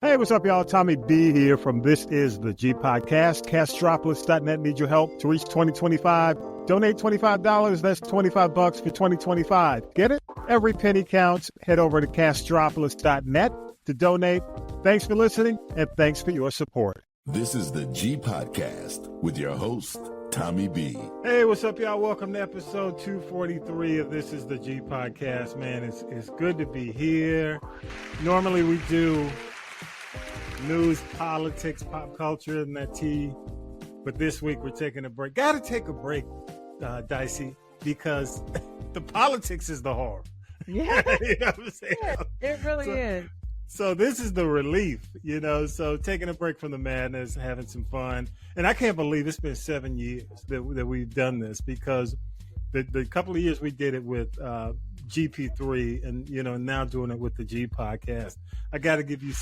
Hey, what's up, y'all? Tommy B here from This Is the G Podcast. Castropolis.net needs your help to reach 2025. Donate $25. That's $25 for 2025. Get it? Every penny counts. Head over to Castropolis.net to donate. Thanks for listening, and thanks for your support. This is the G Podcast with your host, Tommy B. Hey, what's up, y'all? Welcome to episode 243 of This Is the G Podcast. Man, it's good to be here. Normally we do news, politics, pop culture, and that tea. But this week we're taking a break. Got to take a break, Dicey, because the politics is the horror. Yeah, You know what I'm saying? Yeah, it really is. So this is the relief, so taking a break from the madness, having some fun. And I can't believe it's been 7 years that we've done this, because the couple of years we did it with GP3 and, now doing it with the G Podcast. I got to give you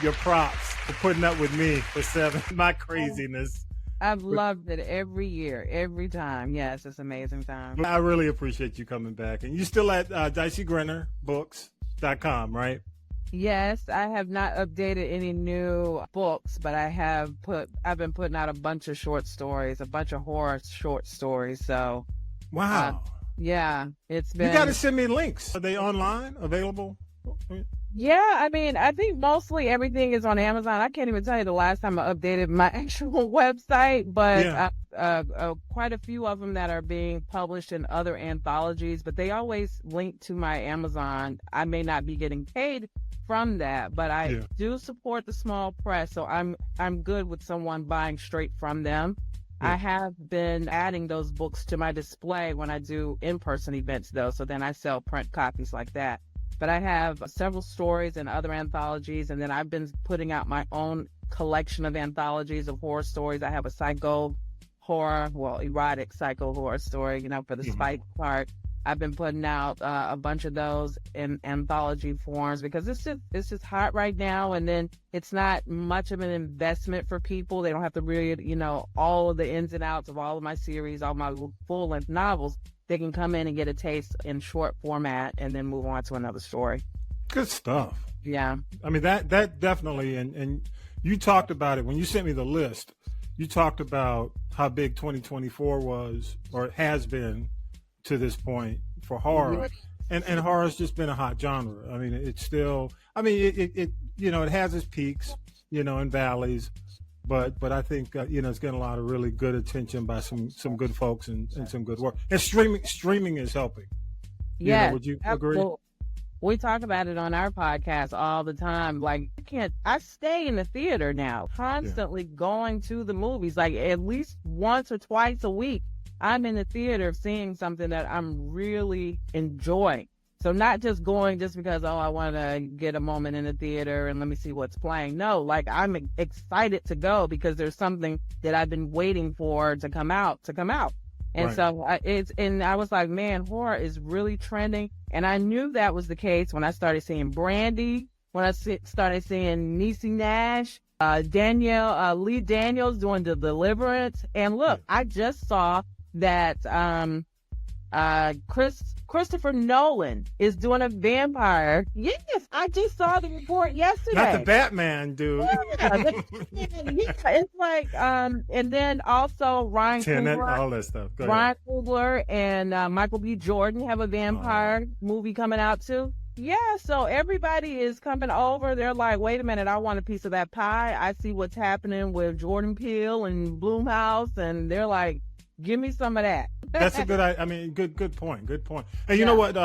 your props for putting up with me for 7, my craziness. I've loved it every year, every time. Yes, it's an amazing time. I really appreciate you coming back. And you're still at Dicey Grenor books.com, right? Yes, I have not updated any new books, but I've been putting out a bunch of short stories, a bunch of horror short stories. So, wow. Yeah, it's been. You got to send me links. Are they online, available? Yeah, I mean, I think mostly everything is on Amazon. I can't even tell you the last time I updated my actual website, but quite a few of them that are being published in other anthologies, but they always link to my Amazon. I may not be getting paid from that, but I do support the small press, so I'm good with someone buying straight from them. Yeah. I have been adding those books to my display when I do in-person events, though, so then I sell print copies like that. But I have several stories and other anthologies, and then I've been putting out my own collection of anthologies of horror stories. I have a erotic psycho horror story, for the spike part. I've been putting out a bunch of those in anthology forms because it's just hot right now, and then it's not much of an investment for people. They don't have to read, all of the ins and outs of all of my series, all my full-length novels. They can come in and get a taste in short format and then move on to another story. Good stuff. Yeah. I mean, that definitely, and you talked about it when you sent me the list. You talked about how big 2024 was, or has been to this point, for horror. And horror's just been a hot genre. I mean, it's still, it has its peaks, and valleys. But I think it's getting a lot of really good attention by some good folks and some good work. And streaming is helping. Yeah, would you agree? Well, we talk about it on our podcast all the time. Like, I stay in the theater now, constantly going to the movies, like at least once or twice a week. I'm in the theater seeing something that I'm really enjoying. So not just going just because, I want to get a moment in the theater and let me see what's playing. No, like I'm excited to go because there's something that I've been waiting for to come out. And right. So I was like, man, horror is really trending. And I knew that was the case when I started seeing Brandy, when I started seeing Niecy Nash, Lee Daniels doing The Deliverance. And look, I just saw that Christopher Nolan is doing a vampire. Yes, I just saw the report yesterday. Not the Batman, dude. Yeah, it's like, and then also Ryan Coogler, all that stuff. Ryan Coogler and Michael B. Jordan have a vampire movie coming out too. Yeah, so everybody is coming over. They're like, wait a minute, I want a piece of that pie. I see what's happening with Jordan Peele and Blumhouse, and they're like, give me some of that. That's a good point. Good point. And you know what?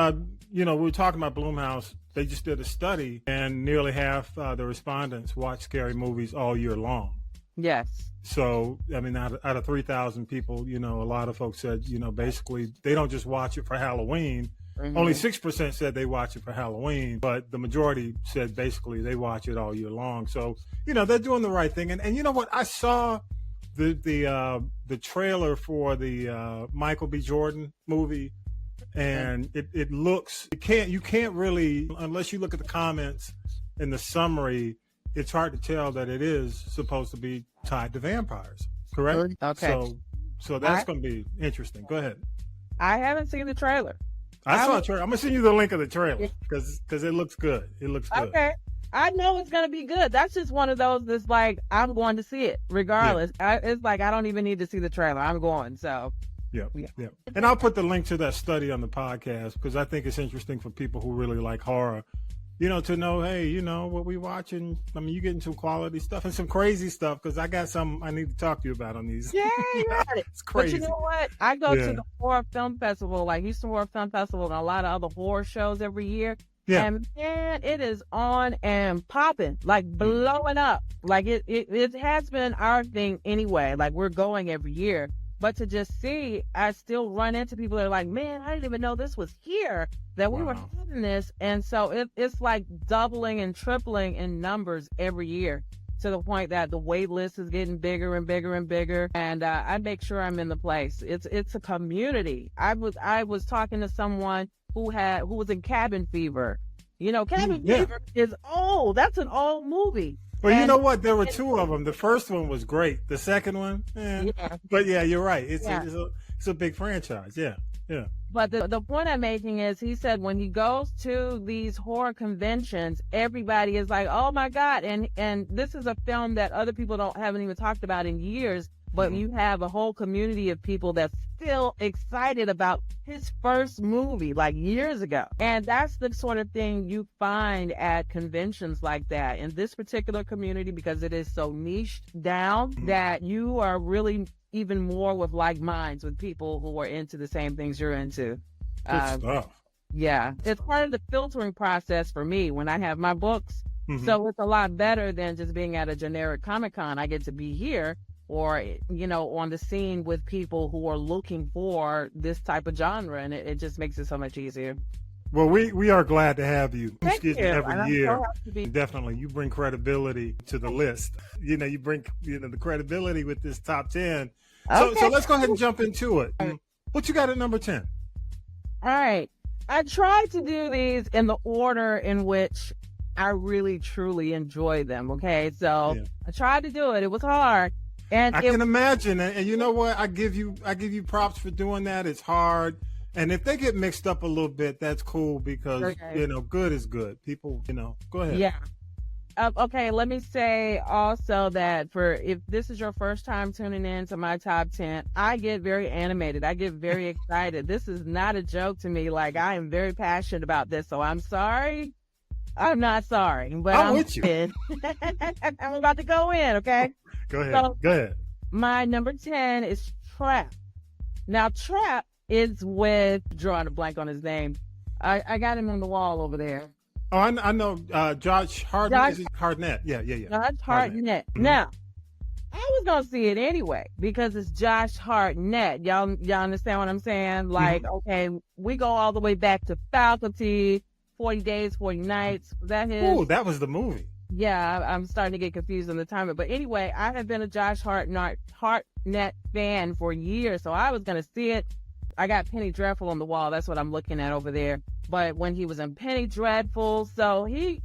We were talking about Blumhouse. They just did a study, and nearly half the respondents watch scary movies all year long. Yes. So, out of 3,000 people, a lot of folks said, basically they don't just watch it for Halloween. Mm-hmm. Only 6% said they watch it for Halloween, but the majority said basically they watch it all year long. So, they're doing the right thing. And you know what? I saw the trailer for the Michael B. Jordan movie, and it looks, you can't really, unless you look at the comments in the summary, it's hard to tell that it is supposed to be tied to vampires, correct? Okay. So that's going to be interesting. Go ahead. I haven't seen the trailer. I saw a trailer. I'm going to send you the link of the trailer because it looks good. It looks good. Okay. I know it's going to be good. That's just one of those that's like, I'm going to see it regardless. It's like, I don't even need to see the trailer. I'm going. So. Yeah. And I'll put the link to that study on the podcast because I think it's interesting for people who really like horror, to know, hey, what we watching. I mean, you getting some quality stuff and some crazy stuff because I got some I need to talk to you about on these. Yeah, it's crazy. But you know what? I go to the horror film festival, like Houston Horror Film Festival, and a lot of other horror shows every year. Yeah. And man, it is on and popping, like blowing up. Like it has been our thing anyway. Like we're going every year. But to just see, I still run into people that are like, man, I didn't even know this was here, that we were having this. And so it's like doubling and tripling in numbers every year to the point that the wait list is getting bigger and bigger and bigger. And I make sure I'm in the place. It's a community. I was talking to someone who was in Cabin Fever. Cabin Fever is old. That's an old movie. Well, you know what? There were two of them. The first one was great. The second one, But yeah, you're right. It's a big franchise. Yeah. But the point I'm making is, he said when he goes to these horror conventions, everybody is like, "Oh my God!" And this is a film that other people haven't even talked about in years. But you have a whole community of people that's still excited about his first movie, like years ago. And that's the sort of thing you find at conventions like that. In this particular community, because it is so niched down, that you are really even more with like minds, with people who are into the same things you're into. Good stuff. Yeah. It's part of the filtering process for me when I have my books. So it's a lot better than just being at a generic Comic-Con. I get to be here, or, on the scene with people who are looking for this type of genre, and it just makes it so much easier. Well, we are glad to have you. Thank you. Every year. Definitely. You bring credibility to the list. You bring the credibility with this top 10. So let's go ahead and jump into it. What you got at number 10? All right. I tried to do these in the order in which I really, truly enjoy them. Okay. So I tried to do it. It was hard. And I can imagine, and you know what? I give you props for doing that. It's hard, and if they get mixed up a little bit, that's cool because good is good. People, go ahead. Yeah. Okay. Let me say also that if this is your first time tuning in to my top 10, I get very animated. I get very excited. This is not a joke to me. Like, I am very passionate about this, so I'm sorry. I'm not sorry, but I'm with you. I'm about to go in. Okay. Go ahead. My number 10 is Trap. Now, Trap is with, drawing a blank on his name. I got him on the wall over there. Oh, I know. Josh Hartnett. Hartnett. Yeah. Josh Hartnett. Now, I was going to see it anyway because it's Josh Hartnett. Y'all understand what I'm saying? Like, okay, we go all the way back to Faculty, 40 Days, 40 Nights. Was that his? Oh, that was the movie. Yeah, I'm starting to get confused on the timing. But anyway, I have been a Josh Hartnett fan for years, so I was going to see it. I got Penny Dreadful on the wall. That's what I'm looking at over there. But when he was in Penny Dreadful, so he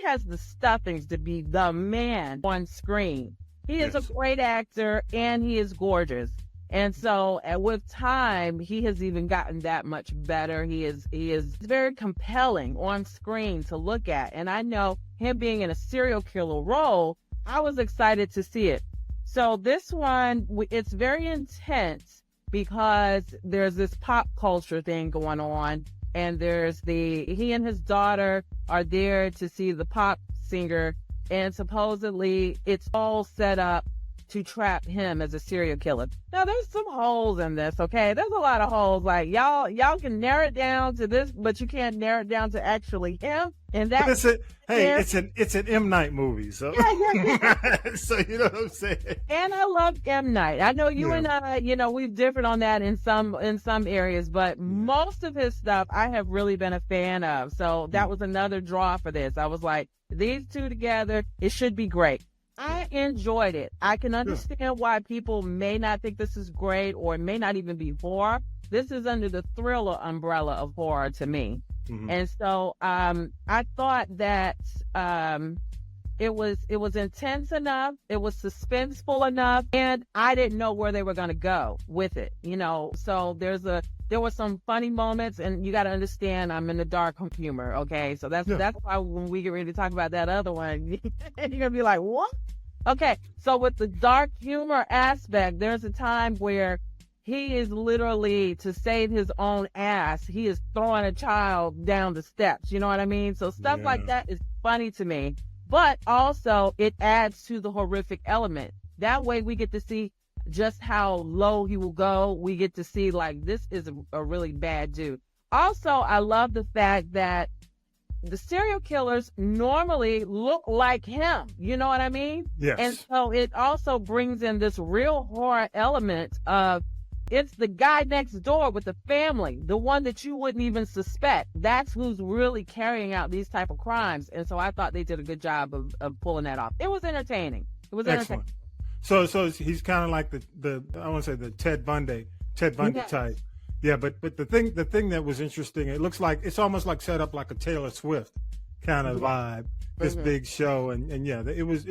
has the stuffings to be the man on screen. He is a great actor, and he is gorgeous. And so with time, he has even gotten that much better. He is very compelling on screen to look at. And I know him being in a serial killer role, I was excited to see it. So this one, it's very intense because there's this pop culture thing going on. And he and his daughter are there to see the pop singer. And supposedly it's all set up to trap him as a serial killer. Now, there's some holes in this, okay? There's a lot of holes. Like, y'all can narrow it down to this, but you can't narrow it down to actually him. And that it's an M. Night movie, so so you know what I'm saying. And I love M. Night. I know you and I, we've differed on that in some areas, but most of his stuff I have really been a fan of. So that was another draw for this. I was like, these two together, it should be great. I enjoyed it. I can understand why people may not think this is great or it may not even be horror. This is under the thriller umbrella of horror to me. Mm-hmm. And so I thought that it was intense enough, it was suspenseful enough, and I didn't know where they were going to go with it. So there's There were some funny moments, and you got to understand I'm in the dark humor, okay? So that's why when we get ready to talk about that other one, you're going to be like, what? Okay, so with the dark humor aspect, there's a time where he is literally, to save his own ass, he is throwing a child down the steps. You know what I mean? So stuff like that is funny to me. But also, it adds to the horrific element. That way we get to see just how low he will go. We get to see, like, this is a really bad dude. Also, I love the fact that the serial killers normally look like him. You know what I mean? Yes. And so it also brings in this real horror element of, it's the guy next door with the family, the one that you wouldn't even suspect. That's who's really carrying out these type of crimes. And so I thought they did a good job of pulling that off. It was entertaining. Excellent. So he's kind of like the I want to say the Ted Bundy type. Yeah, but the thing that was interesting, it looks like it's almost like set up like a Taylor Swift kind of vibe. This big show, and yeah, it was.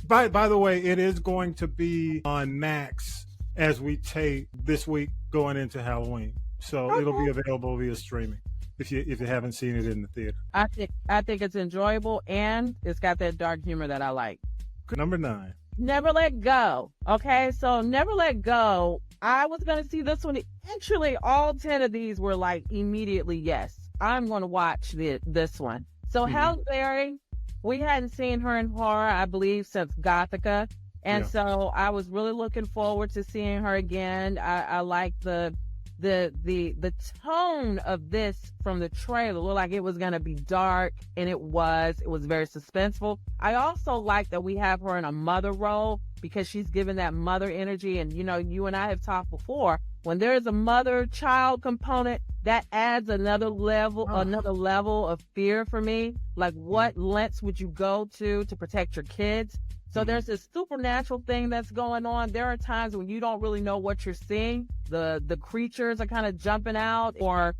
By the way, it is going to be on Max as we tape this week going into Halloween. So it'll be available via streaming if you haven't seen it in the theater. I think it's enjoyable, and it's got that dark humor that I like. Number 9. Never Let Go. Okay, so Never Let Go. I was going to see this one. Actually, all 10 of these were like immediately, yes, I'm going to watch this one. So Halle Berry, we hadn't seen her in horror, I believe, since Gothica. And so I was really looking forward to seeing her again. I like the tone of this from the trailer. Looked like it was going to be dark, and it was very suspenseful. I also like that we have her in a mother role, because she's given that mother energy. And you know, you and I have talked before, when there is a mother-child component, that adds another level of fear for me. Like, what lengths would you go to protect your kids? So there's this supernatural thing that's going on. There are times when you don't really know what you're seeing. The creatures are kind of jumping out, or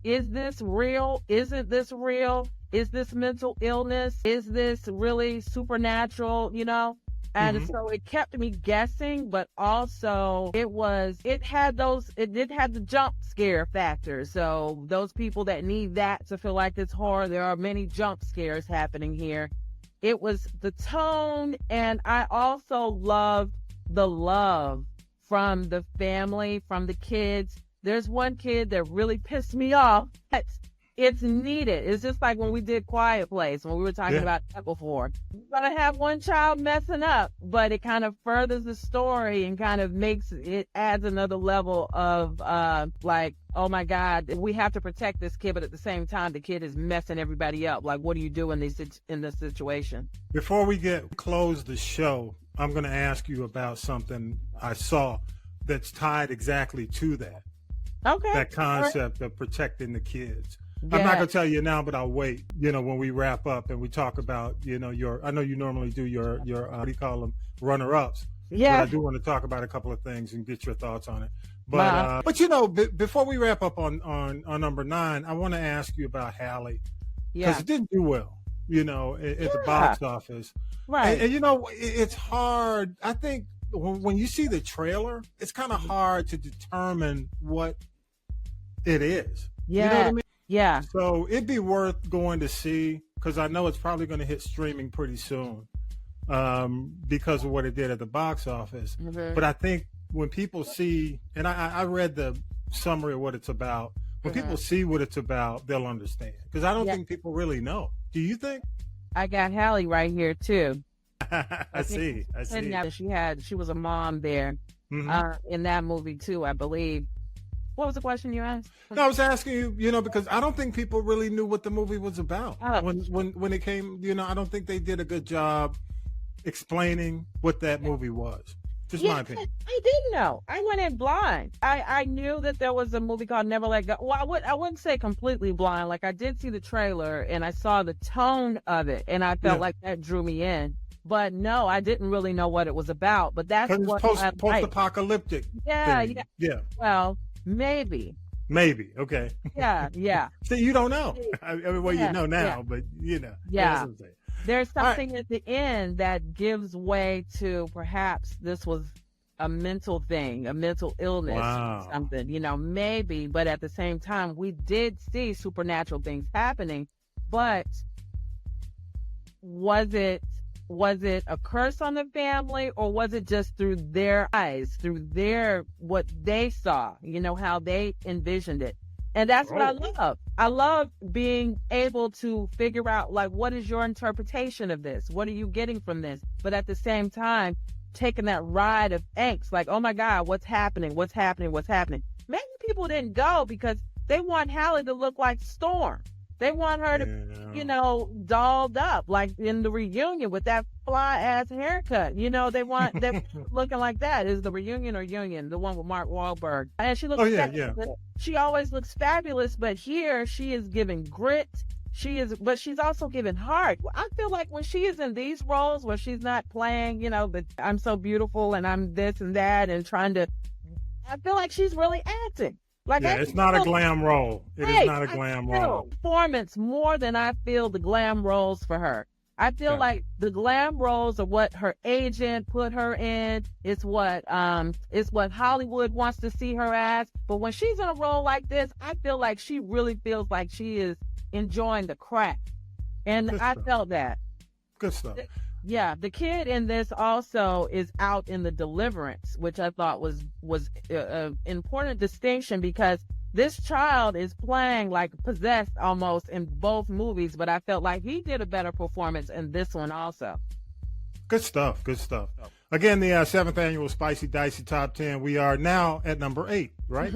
is this real? Isn't this real? Is this mental illness? Is this really supernatural? You know? And so it kept me guessing, but also it did have the jump scare factor. So those people that need that to feel like it's horror, there are many jump scares happening here. It was the tone, and I also loved the love from the family, from the kids. There's one kid that really pissed me off. It's needed. It's just like when we did Quiet Place, when we were talking about that before. You're going to have one child messing up, but it kind of furthers the story and kind of adds another level of like, oh my God, we have to protect this kid, but at the same time, the kid is messing everybody up. Like, what do you do in this situation? Before we close the show, I'm going to ask you about something I saw that's tied exactly to that. Okay. That concept of protecting the kids. Yeah. I'm not going to tell you now, but I'll wait, when we wrap up and we talk about, I know you normally do your what do you call them, runner-ups. Yeah. But I do want to talk about a couple of things and get your thoughts on it. But, before we wrap up on number 9, I want to ask you about Halle. Because it didn't do well, at the box office. Right. And it's hard. I think when you see the trailer, it's kind of hard to determine what it is. Yeah. You know what I mean? Yeah. So it'd be worth going to see, because I know it's probably going to hit streaming pretty soon because of what it did at the box office. Mm-hmm. But I think when people see, and I read the summary of what it's about, when people see what it's about, they'll understand. Because I don't think people really know. Do you think? I got Halle right here, too. I see. She was a mom there in that movie, too, I believe. What was the question you asked? No, I was asking you, because I don't think people really knew what the movie was about. When it came, I don't think they did a good job explaining what that movie was. Just my opinion. I didn't know. I went in blind. I knew that there was a movie called Never Let Go. Well, I wouldn't say completely blind. Like, I did see the trailer and I saw the tone of it, and I felt like that drew me in. But no, I didn't really know what it was about. But that's what post-apocalyptic. Yeah. Well, maybe. Okay. Yeah. So you don't know. I mean, you know now, but Yeah. That's what I'm saying. There's something at the end that gives way to perhaps this was a mental thing, a mental illness, Wow. something, maybe. But at the same time, we did see supernatural things happening. But was it a curse on the family, or was it just through their eyes, through what they saw, how they envisioned it? And that's what I love. I love being able to figure out, like, what is your interpretation of this? What are you getting from this? But at the same time, taking that ride of angst, like, oh my God, what's happening? What's happening? What's happening? Maybe people didn't go because they want Hallie to look like Storm. They want her to, dolled up, like in the reunion with that fly-ass haircut. They want them looking like that. Is the reunion or Union? The one with Mark Wahlberg. And she looks fabulous. Yeah. She always looks fabulous, but here she is giving grit. But she's also giving heart. I feel like when she is in these roles where she's not playing, but I'm so beautiful and I'm this and that and I feel like she's really acting. Like, it's not a glam role. It is not a glam role. Performance more than I feel the glam roles for her. I feel like the glam roles are what her agent put her in. It's what Hollywood wants to see her as. But when she's in a role like this, I feel like she really feels like she is enjoying the craft. And I felt that. Good stuff. Yeah, the kid in this also is out in the deliverance, which I thought was an important distinction, because this child is playing like possessed almost in both movies, but I felt like he did a better performance in this one also. Good stuff. Good stuff. Again, the 7th annual Spicy Dicey Top 10. We are now at number 8, right?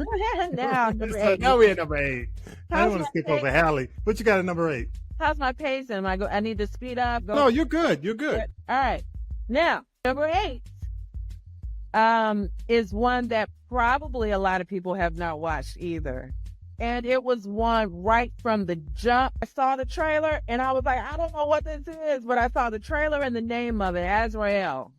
Now number 8. No, we're at number 8. I don't want to skip over Hallie, but you got a number 8. How's my pacing? I need to speed up. No, you're good. You're good. All right. Now, number 8 is one that probably a lot of people have not watched either. And it was one right from the jump. I saw the trailer and I was like, I don't know what this is, but I saw the trailer and the name of it, Azrael,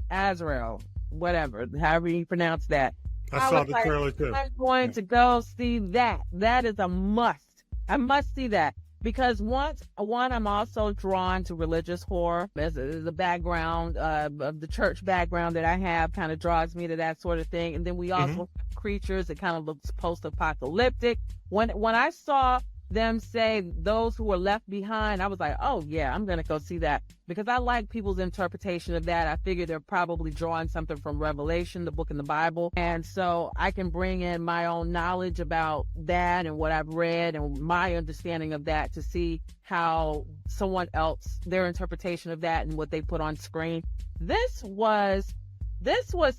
whatever, however you pronounce that. I saw the trailer too. I'm going to go see that. That is a must. I must see that. Because I'm also drawn to religious horror. The background of the church background that I have kind of draws me to that sort of thing. And then we also have creatures that kind of looks post-apocalyptic. When I saw them say those who were left behind, I was like, oh yeah, I'm going to go see that, because I like people's interpretation of that. I figure they're probably drawing something from Revelation, the book in the Bible. And so I can bring in my own knowledge about that and what I've read and my understanding of that to see how someone else, their interpretation of that and what they put on screen. This was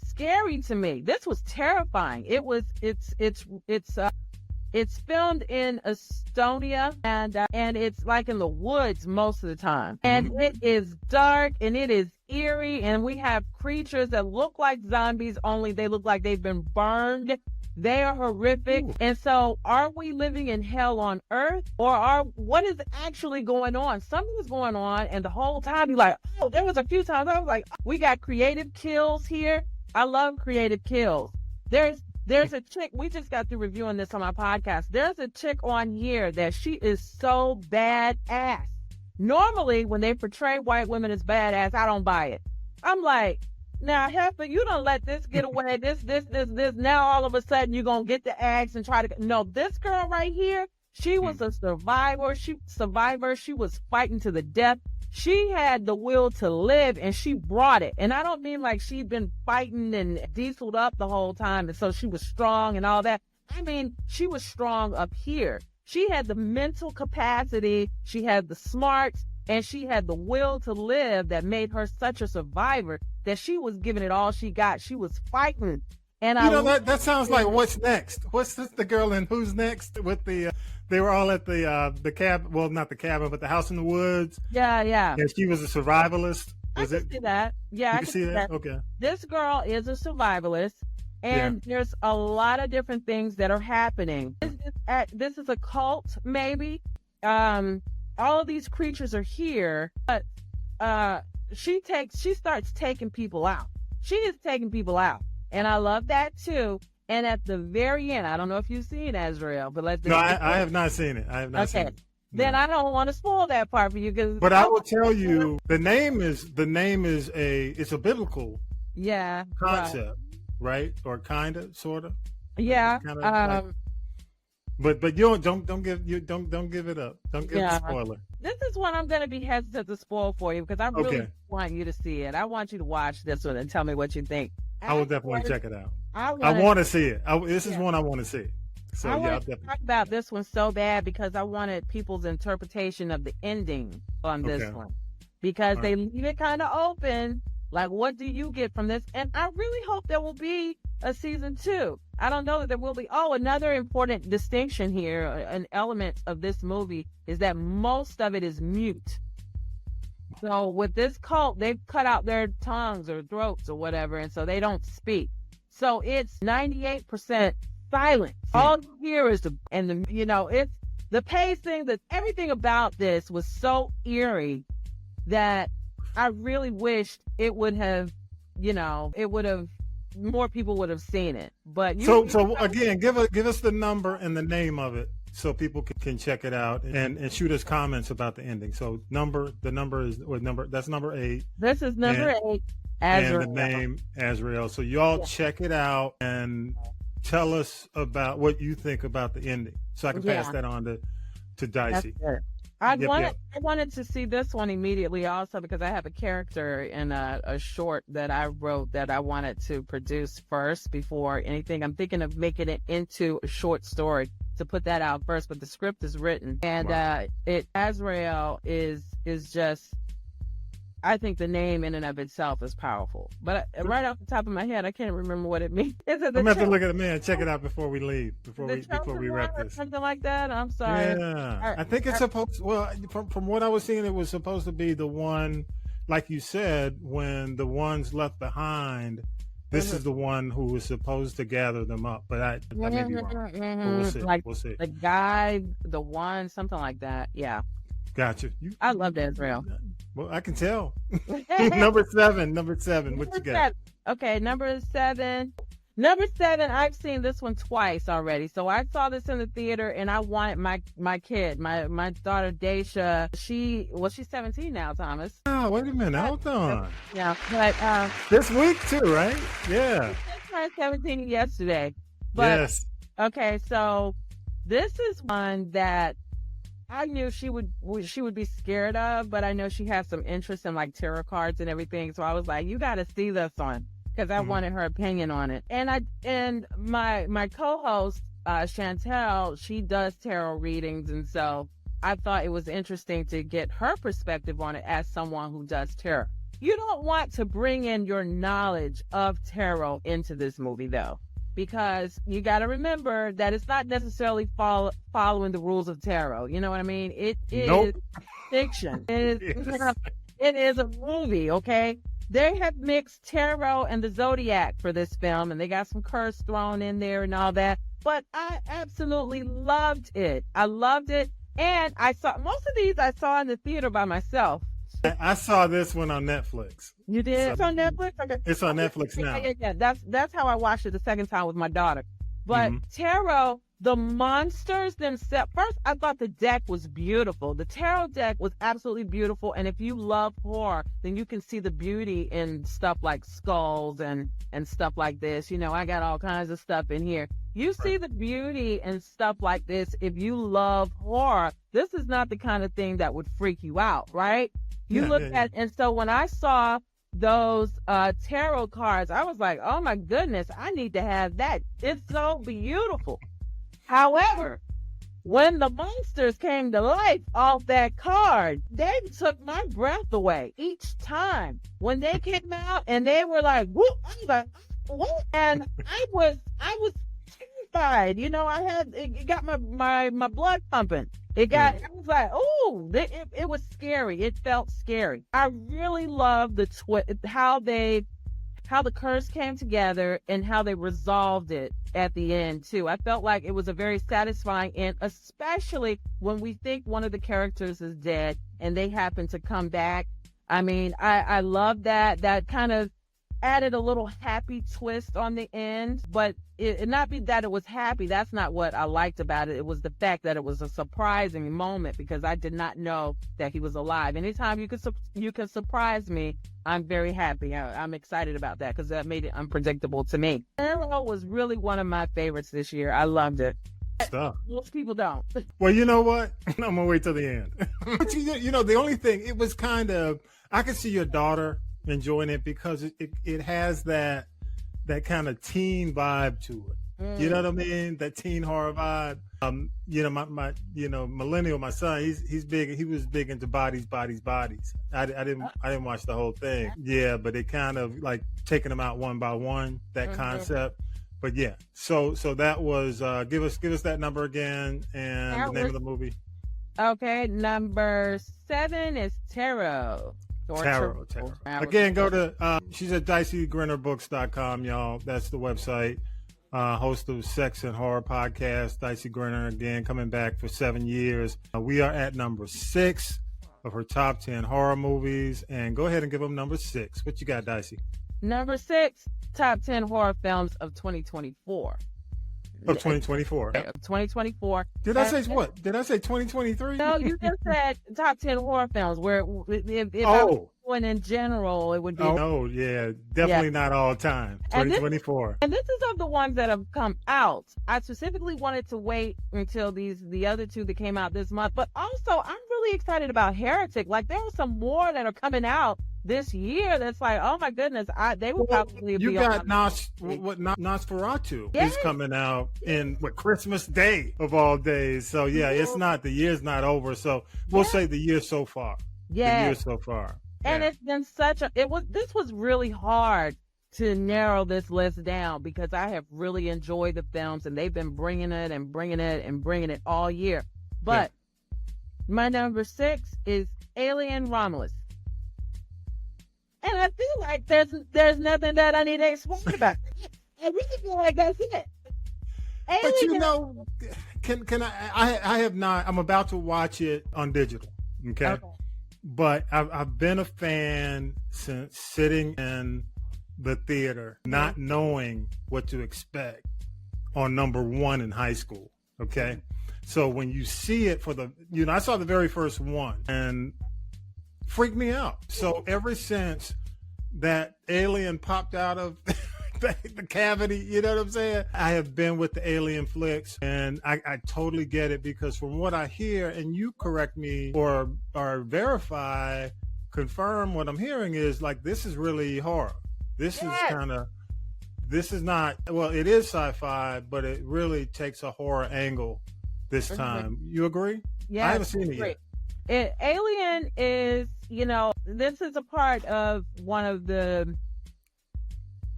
scary to me. This was terrifying. It's filmed in Estonia, and it's like in the woods most of the time. And it is dark and it is eerie, and we have creatures that look like zombies, only they look like they've been burned. They are horrific. Ooh. And so are we living in hell on earth, or what is actually going on? Something is going on, and the whole time you're like, oh, there was a few times I was like, we got creative kills here. I love creative kills. There's a chick, we just got through reviewing this on my podcast. There's a chick on here that she is so badass. Normally, when they portray white women as badass, I don't buy it. I'm like, now, Heifer, you don't let this get away. This. Now, all of a sudden, you're going to get the axe and try to... No, this girl right here, she was a survivor. She was fighting to the death. She had the will to live, and she brought it. And I don't mean like she'd been fighting and dieseled up the whole time, and so she was strong and all that. I mean, she was strong up here. She had the mental capacity, she had the smarts, and she had the will to live that made her such a survivor, that she was giving it all she got. She was fighting. And that sounds like What's Next. What's this, the girl in Who's Next with the... They were all at the cabin. Well, not the cabin, but the house in the woods. Yeah. And she was a survivalist. I can see that. Yeah, I can see that. Okay. This girl is a survivalist, and there's a lot of different things that are happening. This is a cult, maybe. All of these creatures are here, but she starts taking people out. She is taking people out, and I love that too. And at the very end, I don't know if you've seen Azrael, but I have not seen it. I have not seen it. Then I don't want to spoil that part for you, but I will tell you, the name is it's a biblical concept. Right. right? Or kind of, sort of. Yeah. But you don't give it up. Don't give the spoiler. This is one I'm going to be hesitant to spoil for you because I really want you to see it. I want you to watch this one and tell me what you think. I will definitely check it out. I want to see it. This is one I want to see. So I'll definitely talk about this one so bad because I wanted people's interpretation of the ending on this one because they leave it kind of open. Like, what do you get from this? And I really hope there will be a season 2. I don't know that there will be. Oh, another important distinction here, an element of this movie is that most of it is mute. So with this cult, they've cut out their tongues or throats or whatever, and so they don't speak. So it's 98% silent. All you hear is it's the pacing, everything about this was so eerie that I really wished it would have, more people would have seen it. But so again, give us the number and the name of it so people can check it out and shoot us comments about the ending. So the number is that's number 8. This is number 8. Azrael. And the name Azrael. So y'all check it out and tell us about what you think about the ending, so I can pass that on to Dicey. I wanted to see this one immediately also because I have a character in a short that I wrote that I wanted to produce first before anything. I'm thinking of making it into a short story to put that out first, but the script is written. And Azrael is just, I think the name in and of itself is powerful. But right off the top of my head, I can't remember what it means. I'm going to have to look at it, man. Check it out before we leave, before we wrap this. Something like that? I'm sorry. Yeah. I think it's supposed, from what I was seeing, it was supposed to be the one, like you said, when the ones left behind, this is the one who was supposed to gather them up. But I may be wrong. But we'll see. The guy, the one, something like that. Yeah. Gotcha. I loved Azrael. Well, I can tell. Number seven. What you got? Okay, number 7. Number 7, I've seen this one twice already. So I saw this in the theater, and I wanted my kid, my daughter Daisha. She's 17 now, Thomas. Oh, wait a minute. Hold on. Yeah, but this week too, right? Yeah. She turned 17 yesterday. But, yes. Okay, so this is one that I knew she would be scared of, but I know she has some interest in like tarot cards and everything. So I was like, you got to see this one because I wanted her opinion on it. And my co-host Chantel, she does tarot readings, and so I thought it was interesting to get her perspective on it as someone who does tarot. You don't want to bring in your knowledge of tarot into this movie though, because you got to remember that it's not necessarily following the rules of tarot. You know what I mean? It is fiction. It is a movie, okay? They have mixed tarot and the zodiac for this film, and they got some curse thrown in there and all that. But I absolutely loved it. I loved it. And most of these I saw in the theater by myself. I saw this one on Netflix. You did? So, it's on Netflix? Okay. It's on Netflix now. Yeah. That's how I watched it the second time with my daughter. But tarot, the monsters themselves, first I thought the deck was beautiful. The tarot deck was absolutely beautiful. And if you love horror, then you can see the beauty in stuff like skulls and stuff like this. You know, I got all kinds of stuff in here. You see the beauty and stuff like this. If you love horror, this is not the kind of thing that would freak you out, right? And so when I saw those tarot cards, I was like, oh my goodness, I need to have that. It's so beautiful. However, when the monsters came to life off that card, they took my breath away each time. When they came out and they were like, whoop, I was like, what? And I was terrified. You know, it got my blood pumping. I was like, oh, it was scary. It felt scary. I really love how the curse came together and how they resolved it at the end too. I felt like it was a very satisfying end, especially when we think one of the characters is dead and they happen to come back. I mean, I love that kind of added a little happy twist on the end, but it not be that it was happy. That's not what I liked about it. It was the fact that it was a surprising moment because I did not know that he was alive. Anytime you can surprise me, I'm very happy. I'm excited about that because that made it unpredictable to me. Arrow was really one of my favorites this year. I loved it. Stuff. Most people don't. Well, you know what? I'm gonna wait till the end. But you know, the only thing, it was kind of, I could see your daughter enjoying it because it has that kind of teen vibe to it. You know what I mean? That teen horror vibe. You know, my millennial, my son, he's big. He was big into bodies. I didn't watch the whole thing. Yeah, but it kind of like taking them out one by one. That concept. But yeah, so that was give us that number again and the name of the movie. Okay, number 7 is Tarot. Tarot. Again, go to she's at DiceyGrenorBooks.com, y'all. That's the website. Host of Sex and Horror Podcast, Dicey Grenor, again coming back for 7 years. We are at number 6 of her top 10 horror movies, and go ahead and give them number 6. What you got, Dicey? Number 6, top 10 horror films of 2024. Of 2024. 2024. Did I say what? Did I say 2023? No, you just said top 10 horror films. Where if I was going in general, it would be. Oh, no, yeah, definitely not all time. 2024. And this is of the ones that have come out. I specifically wanted to wait until the other two that came out this month. But also, I'm really excited about Heretic. Like, there are some more that are coming out this year that's like, oh my goodness, they will probably be. You got Nosferatu is coming out in Christmas Day of all days. So yeah, it's not, the year's not over. So we'll say the year so far. Yeah, the year so far. And it's been this was really hard to narrow this list down because I have really enjoyed the films and they've been bringing it all year. But my number 6 is Alien Romulus. And I feel like there's nothing that I need to explain about. I really feel like that's it. Alien, but you know, can I have not. I'm about to watch it on digital. Okay. But I've been a fan since sitting in the theater, not knowing what to expect on number 1 in high school. Okay. So when you see it I saw the very first one and freaked me out. So ever since that alien popped out of the cavity, you know what I'm saying? I have been with the alien flicks, and I totally get it because from what I hear, and you correct me or verify, confirm what I'm hearing is like, this is really horror. This is not, well, it is sci-fi, but it really takes a horror angle this time. You agree? Yeah. I haven't seen it yet. Alien is, this is a part of one of the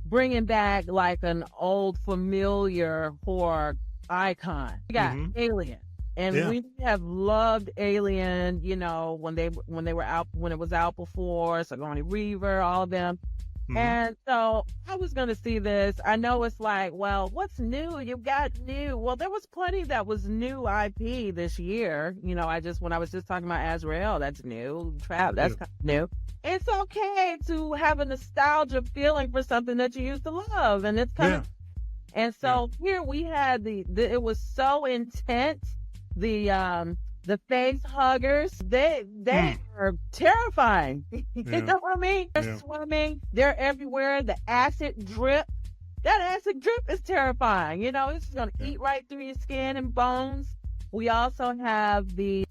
bringing back like an old familiar horror icon. We got Alien, and we have loved Alien, when they were out, when it was out before, Sigourney Weaver, all of them. And so I was going to see this. I know it's like, well, what's new? You got new. Well, there was plenty that was new IP this year. When I was just talking about Azrael, that's new. Trap, that's kind of new. It's okay to have a nostalgia feeling for something that you used to love. And it's kind of, and so here we had it was so intense. The face huggers, they are terrifying. You know what I mean? They're swimming, they're everywhere. The acid drip, that acid drip is terrifying. It's going to eat right through your skin and bones. We also have the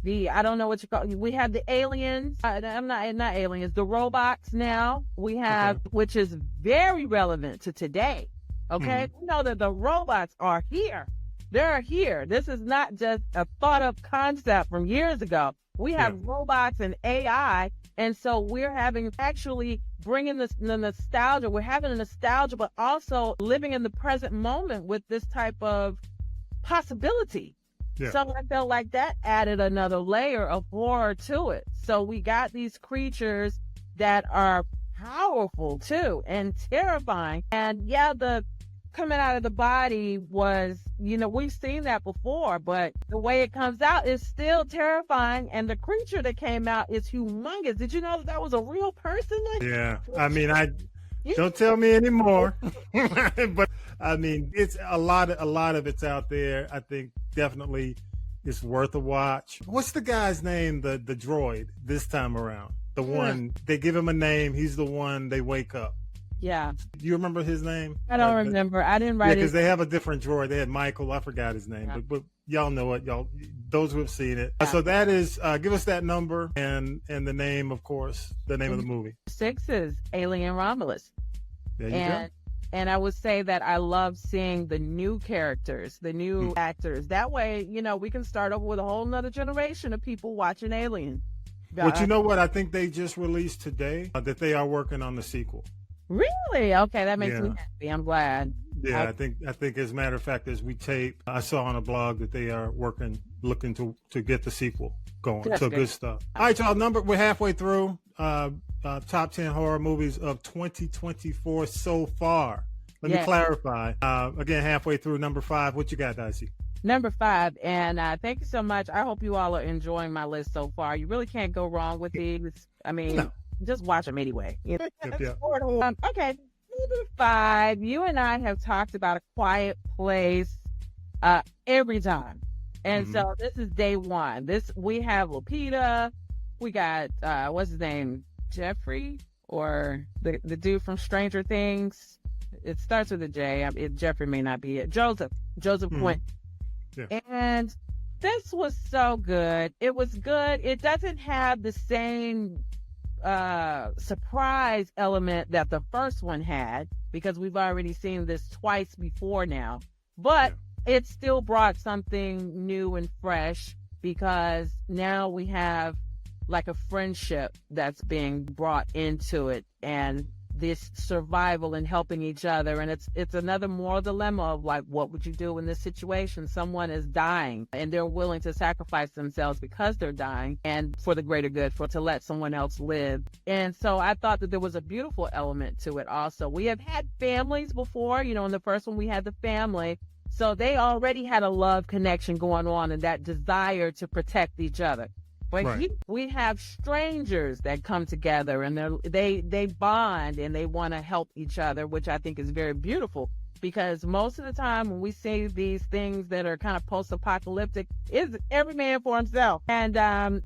I don't know what you call it. We have the aliens. I'm not aliens. The robots now. We have, which is very relevant to today. Okay, we know that the robots are here. They're here. This is not just a thought of concept from years ago. We have robots and AI. And so we're actually bringing the nostalgia. We're having a nostalgia, but also living in the present moment with this type of possibility. Yeah. So I felt like that added another layer of horror to it. So we got these creatures that are powerful too and terrifying. And the coming out of the body was, we've seen that before, but the way it comes out is still terrifying. And the creature that came out is humongous. Did you know that was a real person? Yeah. I mean, Don't tell me anymore. But I mean, it's a lot of it's out there. I think definitely it's worth a watch. What's the guy's name? The droid this time around. The one they give him a name. He's the one they wake up. Yeah. Do you remember his name? I don't remember. I didn't write it. Because they have a different droid. They had Michael. I forgot his name, but y'all know it. Y'all, those who have seen it. Yeah. So that is, give us that number and the name, of course, the name of the movie. 6 is Alien Romulus. There you go. And I would say that I love seeing the new characters, the new actors. That way, we can start over with a whole nother generation of people watching Alien. But you know what? I think they just released today that they are working on the sequel. Really? Okay, that makes me happy. I'm glad. Yeah, I think as a matter of fact, as we tape, I saw on a blog that they are looking to get the sequel going. That's good stuff. All right, y'all. We're halfway through. Top 10 horror movies of 2024 so far. Let me clarify. Again, halfway through number 5. What you got, Dicey? Number 5, and thank you so much. I hope you all are enjoying my list so far. You really can't go wrong with these. I mean, just watch them anyway. Okay, number 5. You and I have talked about A Quiet Place every time, and so this is day 1. We have Lupita. We got what's his name, Jeffrey, or the dude from Stranger Things. It starts with a J. Jeffrey may not be it. Joseph Quinn. Yeah. And this was so good. It was good. It doesn't have the same surprise element that the first one had, because we've already seen this twice before now. But it still brought something new and fresh, because now we have like a friendship that's being brought into it, and this survival and helping each other. And it's another moral dilemma of like, what would you do in this situation? Someone is dying and they're willing to sacrifice themselves because they're dying and for the greater good, to let someone else live. And so I thought that there was a beautiful element to it also. We have had families before, in the first one we had the family. So they already had a love connection going on and that desire to protect each other. But we have strangers that come together and they bond and they want to help each other, which I think is very beautiful, because most of the time when we see these things that are kind of post-apocalyptic, it's every man for himself. And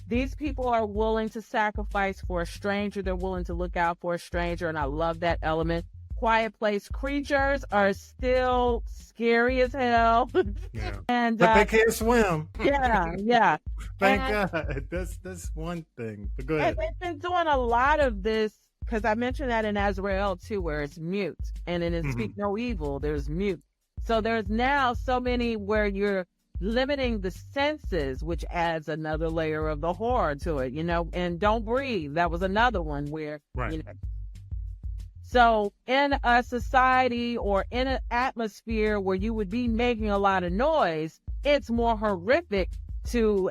these people are willing to sacrifice for a stranger. They're willing to look out for a stranger, and I love that element. Quiet Place creatures are still scary as hell. Yeah. But they can't swim. Yeah. Thank God. That's one thing. But go ahead. And they've been doing a lot of this, because I mentioned that in Azrael too, where it's mute, and in Speak No Evil, there's mute. So there's now so many where you're limiting the senses, which adds another layer of the horror to it, and Don't Breathe. That was another one where, So in a society or in an atmosphere where you would be making a lot of noise, it's more horrific to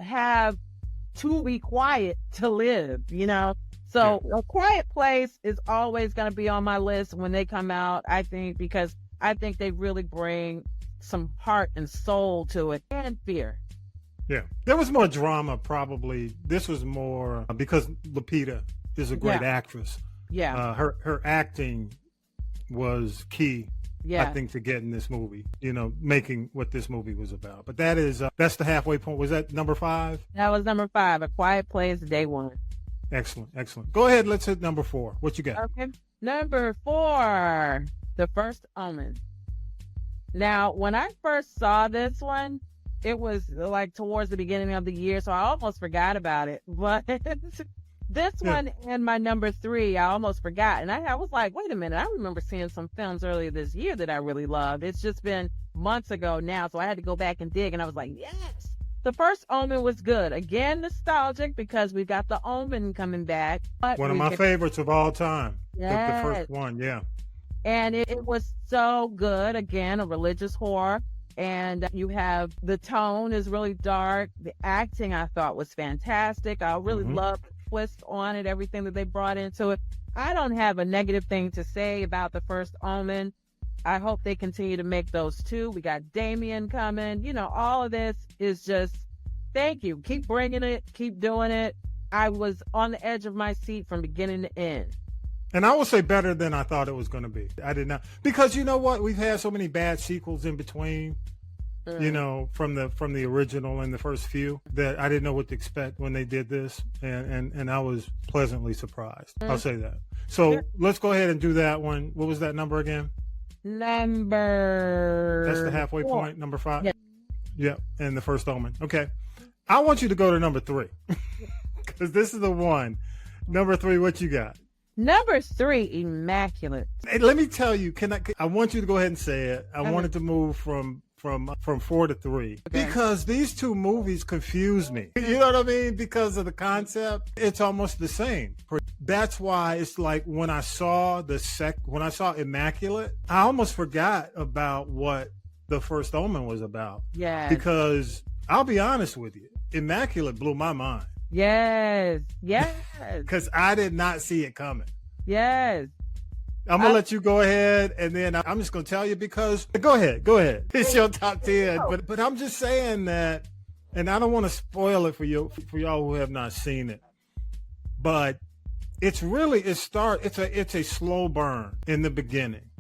be quiet to live, So A Quiet Place is always going to be on my list when they come out, I think, because I think they really bring some heart and soul to it, and fear. Yeah. There was more drama, probably. This was more because Lupita is a great actress. Yeah. Her acting was key, I think, to getting this movie, making what this movie was about. But that's the halfway point. Was that number 5? That was number 5, A Quiet Place, day 1. Excellent. Go ahead. Let's hit number 4. What you got? Okay. Number 4, The First Omen. Now, when I first saw this one, it was like towards the beginning of the year, so I almost forgot about it. But this one and my number 3, I almost forgot. And I was like, wait a minute, I remember seeing some films earlier this year that I really loved. It's just been months ago now, so I had to go back and dig. And I was like, yes, The First Omen was good. Again, nostalgic because we got the Omen coming back. One of my favorites of all time. The first one, And it was so good. Again, a religious horror. And you have the tone is really dark. The acting I thought was fantastic. I really loved the twist on it, everything that they brought into it. I don't have a negative thing to say about The First Omen. I hope they continue to make those too. We got Damien coming. All of this is just, thank you. Keep bringing it. Keep doing it. I was on the edge of my seat from beginning to end. And I will say better than I thought it was going to be. I did not, because you know what? We've had so many bad sequels in between, you know, from the original and the first few, that I didn't know what to expect when they did this, and I was pleasantly surprised. I'll say that. So let's go ahead and do that one. What was that number again? Number. That's the halfway point. Number 5. Yeah. Yep. And the first Omen. Okay. I want you to go to number 3 because this is the one. Number 3. What you got? Number 3, Immaculate. Hey, let me tell you, I want you to go ahead and say it. I wanted to move from 4 to 3 because these two movies confuse me. You know what I mean? Because of the concept, it's almost the same. That's why it's like when I saw Immaculate, I almost forgot about what the first Omen was about. Yeah. Because I'll be honest with you, Immaculate blew my mind. Yes. Because I did not see it coming. Yes. I'm going to let you go ahead, and then I'm just going to tell you because... Go ahead. It's your top 10. But I'm just saying that, and I don't want to spoil it for y'all who have not seen it, but it's a slow burn in the beginning,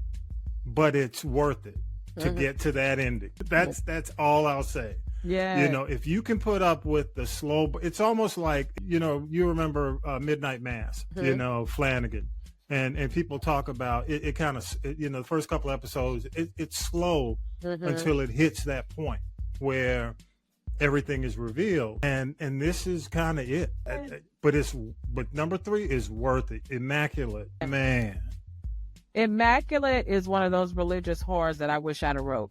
but it's worth it to get to that ending. That's all I'll say. Yeah. You know, if you can put up with the slow, it's almost like, you know, you remember Midnight Mass, you know, Flanagan, and people talk about it kind of, you know, the first couple of episodes, it's slow until it hits that point where everything is revealed. And this is kind of it. But number 3 is worth it. Immaculate, man. Immaculate is one of those religious horrors that I wish I'd have wrote.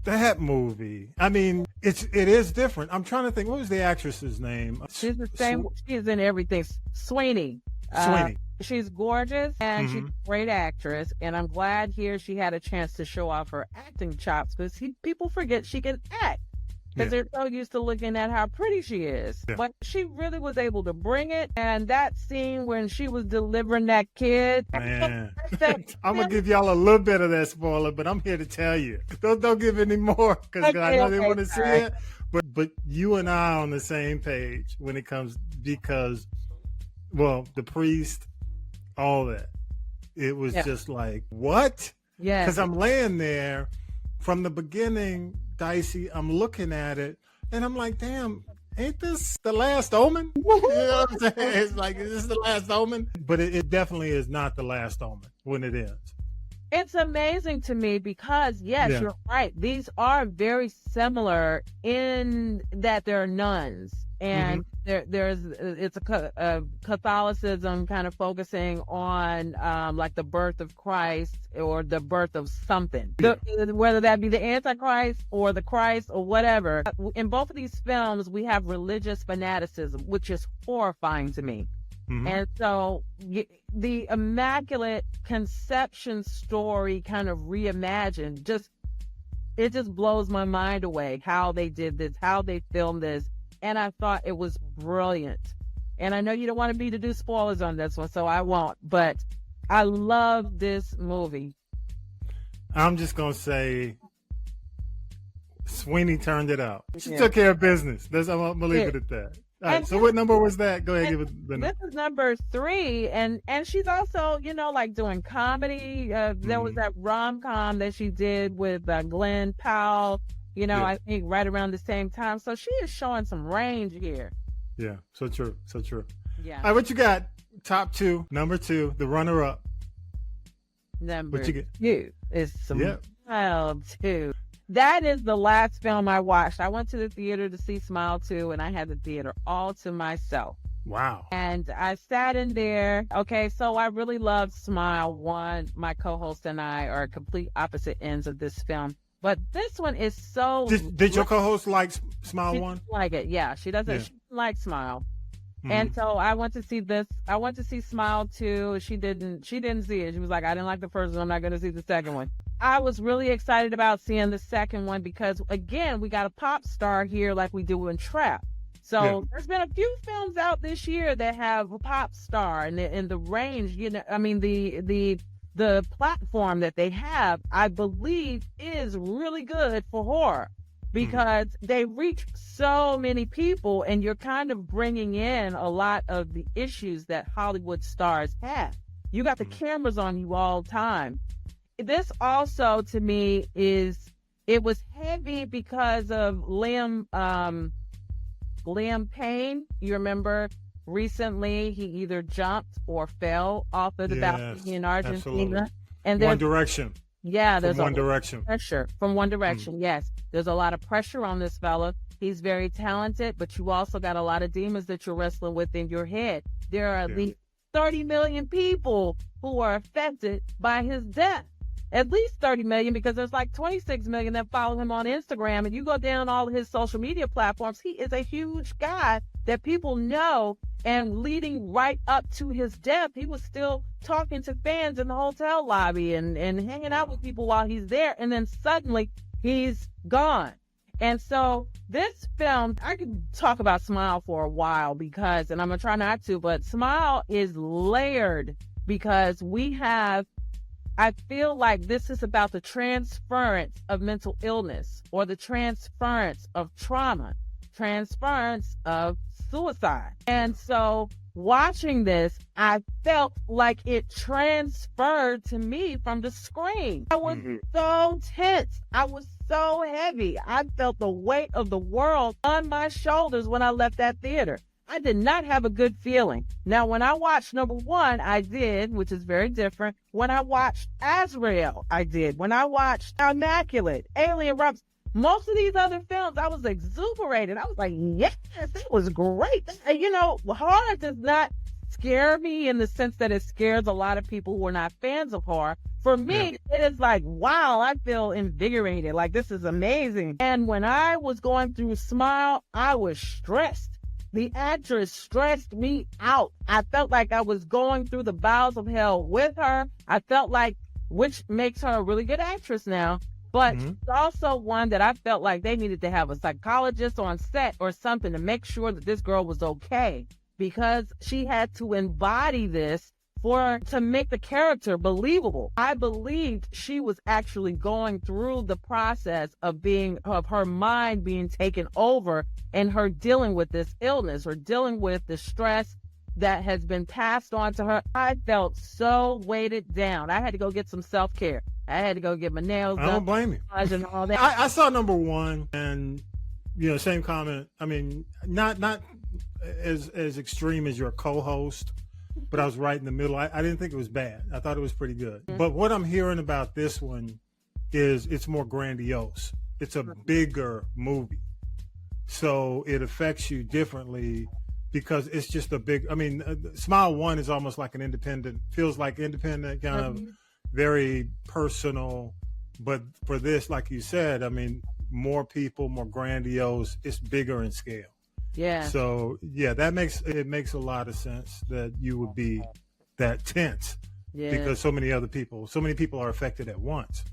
That movie. I mean, it is different. I'm trying to think. What was the actress's name? She's the same. She's in everything. Sweeney. She's gorgeous and she's a great actress. And I'm glad here she had a chance to show off her acting chops because people forget she can act. Because they're so used to looking at how pretty she is. Yeah. But she really was able to bring it. And that scene when she was delivering that kid. Man. I'm going to give y'all a little bit of that spoiler, but I'm here to tell you. Don't give any more because I know they want to see it. But you and I are on the same page when it comes because, well, the priest, all that. It was just like, what? Yeah. Because I'm laying there from the beginning, Dicey, I'm looking at it and I'm like, damn, ain't this the last Omen? You know what I'm saying? It's like, is this the last Omen? But it definitely is not the last Omen when it ends. It's amazing to me because, you're right. These are very similar in that they're nuns. And it's a Catholicism kind of focusing on like the birth of Christ or the birth of something, whether that be the Antichrist or the Christ or whatever. In both of these films, we have religious fanaticism, which is horrifying to me. And so the Immaculate Conception story kind of reimagined, it just blows my mind away how they did this, how they filmed this. And I thought it was brilliant. And I know you don't want me to do spoilers on this one, so I won't. But I love this movie. I'm just going to say Sweeney turned it out. She took care of business. I'm going to leave it at that. All right, so what number was that? Go ahead, give it the number. This is number 3, and she's also, you know, like doing comedy. There was that rom-com that she did with Glenn Powell. You know, I think right around the same time. So she is showing some range here. Yeah, so true. Yeah. All right, what you got? Top 2, number 2, the runner-up. Number 2 is Smile 2. That is the last film I watched. I went to the theater to see Smile 2, and I had the theater all to myself. Wow. And I sat in there. Okay, so I really loved Smile 1. My co-host and I are complete opposite ends of this film. But this one is so... Did your co-host like Smile 1? Like it, yeah. She doesn't she like Smile. And so I went to see this. I went to see Smile 2. She didn't see it. She was like, I didn't like the first one. I'm not going to see the second one. I was really excited about seeing the second one because, again, we got a pop star here like we do in Trap. So there's been a few films out this year that have a pop star and the range, you know, I mean, the platform that they have, I believe, is really good for horror because they reach so many people and you're kind of bringing in a lot of the issues that Hollywood stars have. You got the cameras on you all the time. This also, to me, it was heavy because of Liam Payne. You remember recently he either jumped or fell off of the balcony in Argentina. Absolutely. And One Direction. Yeah, there's One Direction. Pressure from One Direction. Yes, there's a lot of pressure on this fella. He's very talented, but you also got a lot of demons that you're wrestling with in your head. There are at least 30 million people who are affected by his death. At least 30 million, because there's like 26 million that follow him on Instagram. And you go down all of his social media platforms, he is a huge guy that people know. And leading right up to his death, he was still talking to fans in the hotel lobby and hanging out with people while he's there. And then suddenly he's gone. And so this film, I could talk about Smile for a while because, and I'm going to try not to, but Smile is layered because I feel like this is about the transference of mental illness or the transference of trauma, transference of suicide. And so watching this, I felt like it transferred to me from the screen. I was so tense. I was so heavy. I felt the weight of the world on my shoulders when I left that theater. I did not have a good feeling. Now, when I watched number one, I did, which is very different. When I watched Azrael, I did. When I watched Immaculate, Alien Robs, most of these other films, I was exuberated. I was like, yes, it was great. You know, horror does not scare me in the sense that it scares a lot of people who are not fans of horror. For me, it is like, wow, I feel invigorated. Like, this is amazing. And when I was going through Smile, I was stressed. The actress stressed me out. I felt like I was going through the bowels of hell with her. I felt like, which makes her a really good actress now, but she's also one that I felt like they needed to have a psychologist on set or something to make sure that this girl was okay, because she had to embody this to make the character believable. I believed she was actually going through the process of her mind being taken over and her dealing with this illness or dealing with the stress that has been passed on to her. I felt so weighted down. I had to go get some self-care. I had to go get my nails done. I don't blame you. And all that. I saw number one, and same comment. I mean, not as extreme as your co-host, but I was right in the middle. I didn't think it was bad. I thought it was pretty good. But what I'm hearing about this one is it's more grandiose. It's a bigger movie. So it affects you differently because it's just a big, Smile 1 is almost like feels like independent, kind of very personal. But for this, like you said, more people, more grandiose, it's bigger in scale. Yeah. So that makes a lot of sense that you would be that tense because so many people are affected at once.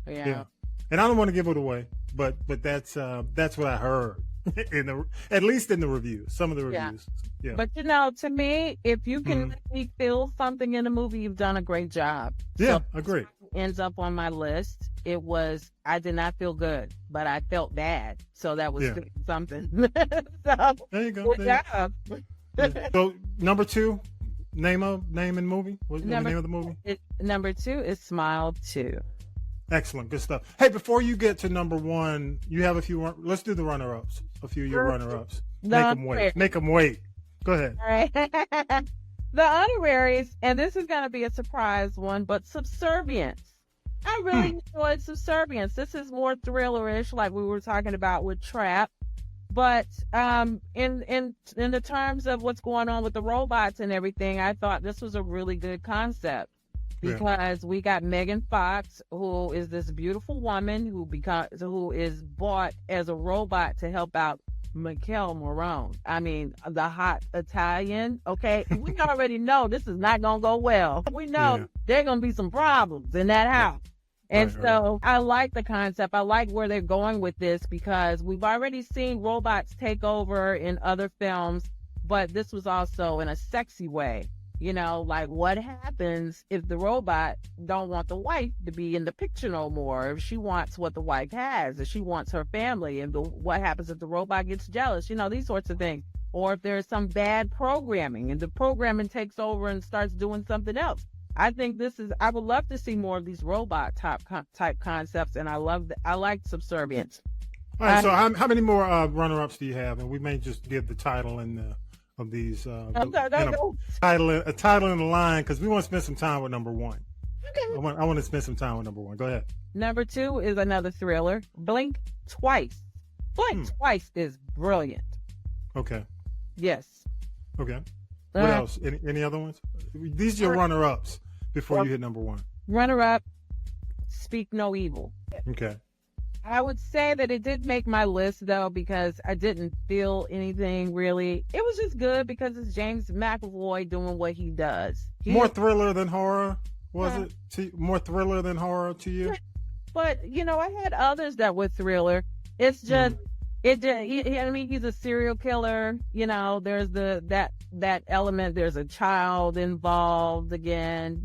Yeah. And I don't want to give it away, but that's what I heard at least in the reviews, some of the reviews. Yeah. But to me, if you can make me feel something in a movie, you've done a great job. Yeah, so agree. Ends up on my list. I did not feel good, but I felt bad. So that was something. So, there you go. Yeah. So number two, name and movie. What's the name of the movie? Number two is Smile 2. Excellent. Good stuff. Hey, before you get to number one, you have a few, let's do the runner-ups. A few of your runner-ups. Make them wait. Go ahead. All right. The honoraries, and this is going to be a surprise one, but Subservience. I really enjoyed Subservience. This is more thriller-ish, like we were talking about with Trap. But in the terms of what's going on with the robots and everything, I thought this was a really good concept. Because we got Megan Fox, who is this beautiful woman who is bought as a robot to help out Mikel Morone. The hot Italian. Okay, we already know this is not gonna go well. We know there are gonna be some problems in that house. And so I like the concept. I like where they're going with this because we've already seen robots take over in other films, but this was also in a sexy way. Like what happens if the robot don't want the wife to be in the picture no more? If she wants what the wife has, if she wants her family, and what happens if the robot gets jealous? These sorts of things. Or if there's some bad programming and the programming takes over and starts doing something else. I think I would love to see more of these robot type concepts, and I like Subservience. All right, so how many more runner-ups do you have? And we may just give the title of these title in the line, because we want to spend some time with number one. Okay. I want to spend some time with number one. Go ahead. Number 2 is another thriller, Blink Twice. Blink Twice is brilliant. Okay. Yes. Okay. What else? Any other ones? These are your runner-ups before you hit number one. Runner-up, Speak No Evil. Okay. I would say that it did make my list, though, because I didn't feel anything really. It was just good because it's James McAvoy doing what he does. More thriller than horror, was it? More thriller than horror to you? But, I had others that were thriller. It's just, he's a serial killer. There's that element. There's a child involved again,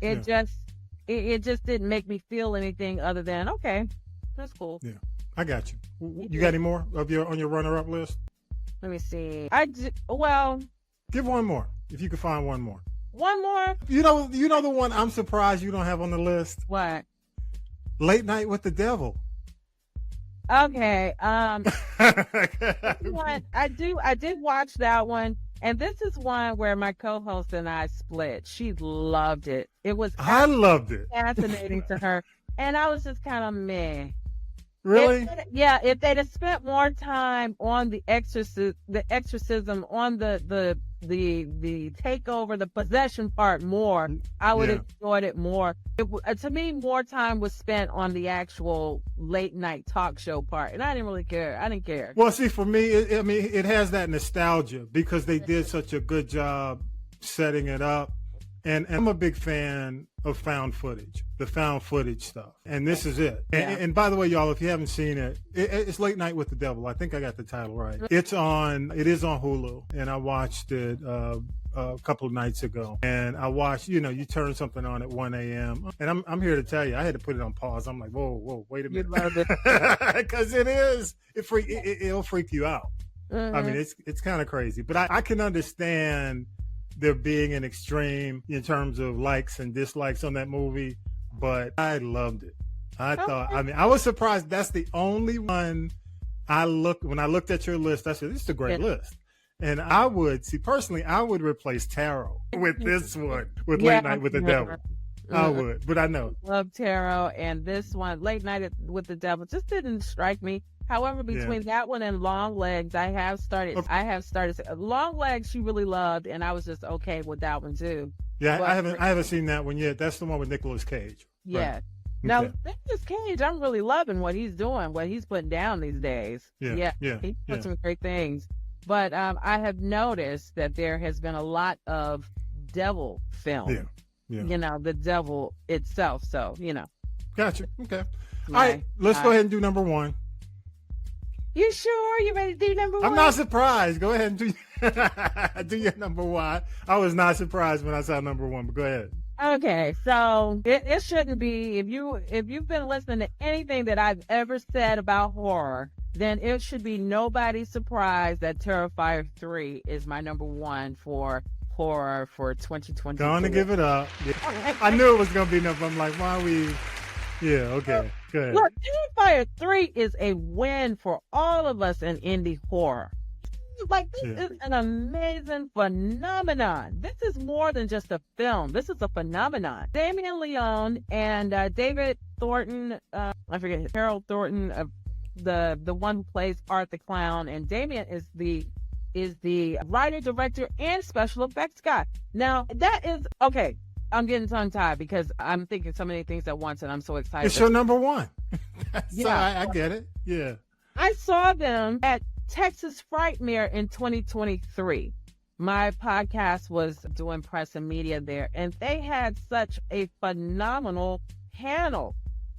It just didn't make me feel anything other than, okay, that's cool. Yeah, I got you. You got any more on your runner-up list? Let me see. Give one more if you could find one more. One more. You know the one I'm surprised you don't have on the list. What? Late Night with the Devil. Okay. I did watch that one, and this is one where my co-host and I split. She loved it. I loved it. Fascinating to her, and I was just kind of meh. Really? If they'd have spent more time on the exorcism, on the takeover, the possession part more, I would have enjoyed it more. To me, more time was spent on the actual late night talk show part, and I didn't really care. I didn't care. Well, see, for me, it has that nostalgia because they did such a good job setting it up, and I'm a big fan of found footage, the found footage stuff, and this is it. And by the way, y'all, if you haven't seen it, it's Late Night with the Devil. I think I got the title right. It is on Hulu, and I watched it a couple of nights ago. And I watched, you turn something on at 1 a.m. And I'm here to tell you, I had to put it on pause. I'm like, whoa, wait a minute, because it'll freak you out. Mm-hmm. I mean, it's kind of crazy, but I can understand there being an extreme in terms of likes and dislikes on that movie, but I loved it. I was surprised that's the only one when I looked at your list, I said, this is a great list. And I would replace Tarot with this one, with Late Night with the Devil. I would, but I know. Love Tarot, and this one, Late Night with the Devil, just didn't strike me. However, between that one and Long Legs, I have started. Long Legs she really loved, and I was just okay with that one too. Yeah, but I haven't seen that one yet. That's the one with Nicolas Cage. Yeah. Right. Now, Nicolas Cage, I'm really loving what he's doing, what he's putting down these days. Yeah. He put some great things. But I have noticed that there has been a lot of devil film. Yeah. The devil itself. So, Gotcha. Okay. All right. Let's go ahead and do number one. You sure? You ready to do number one? I'm not surprised. Go ahead and do your number one. I was not surprised when I saw number one, but go ahead. Okay, so it shouldn't be. If you've been listening to anything that I've ever said about horror, then it should be nobody's surprise that Terrifier 3 is my number one for horror for 2020. Going to give it up. Yeah. I knew it was going to be number. I'm like, why are we? Yeah, okay. Go ahead. Look, Terrifier 3 is a win for all of us in indie horror. This is an amazing phenomenon. This is more than just a film. This is a phenomenon. Damien Leone and David Thornton, Harold Thornton, the one who plays Art the Clown, and Damien is the writer, director, and special effects guy. Now, that is, okay, I'm getting tongue-tied because I'm thinking so many things at once, and I'm so excited. It's your number one. I get it. Yeah. I saw them at Texas Frightmare in 2023. My podcast was doing press and media there, and they had such a phenomenal panel.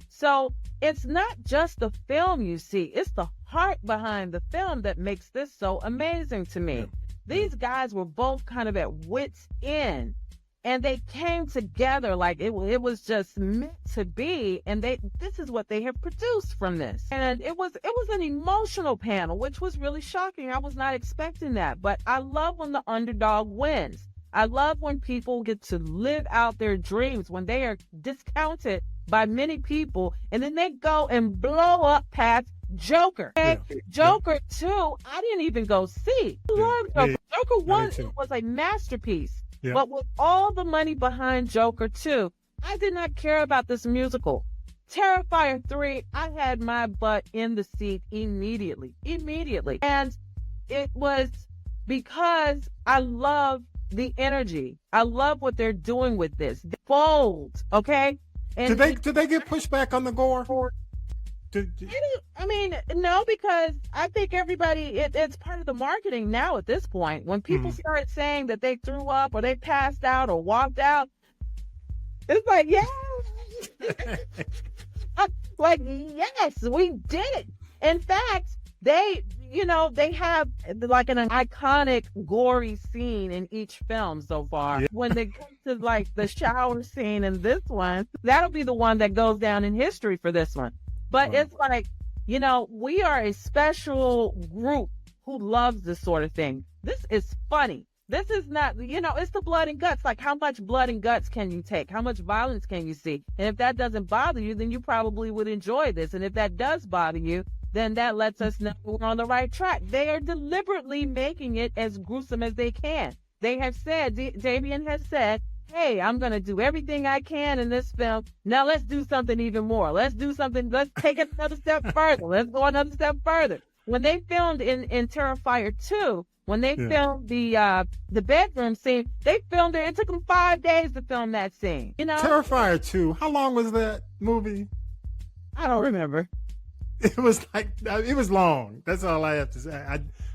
So it's not just the film you see, it's the heart behind the film that makes this so amazing to me. These guys were both kind of at wit's end, and they came together like it was just meant to be, and this is what they have produced from this. And it was an emotional panel, which was really shocking. I was not expecting that, but I love when the underdog wins. I love when people get to live out their dreams when they are discounted by many people, and then they go and blow up past Joker. Okay? Yeah. Joker 2, I didn't even go see. I love Joker. Joker 1 was a masterpiece. Yeah. But with all the money behind Joker 2, I did not care about this musical. Terrifier 3, I had my butt in the seat immediately. And it was because I love the energy. I love what they're doing with this. Bold, okay? And did they get pushed back on the gore? I mean, no, because I think everybody, it's part of the marketing now at this point. When people start saying that they threw up or they passed out or walked out, it's like, yeah. Like, yes, we did it. In fact, they have like an iconic gory scene in each film so far. Yeah. When they come to like the shower scene in this one, that'll be the one that goes down in history for this one. But It's like, we are a special group who loves this sort of thing. This is funny. This is not, it's the blood and guts. Like, how much blood and guts can you take? How much violence can you see? And if that doesn't bother you, then you probably would enjoy this. And if that does bother you, then that lets us know we're on the right track. They are deliberately making it as gruesome as they can. They have said, Damien has said, hey, I'm going to do everything I can in this film. Now let's do something even more. Let's take it another step further. Let's go another step further. When they filmed in Terrifier 2, when they filmed the bedroom scene, they filmed it. It took them 5 days to film that scene. Terrifier 2, how long was that movie? I don't remember. It was long. That's all I have to say.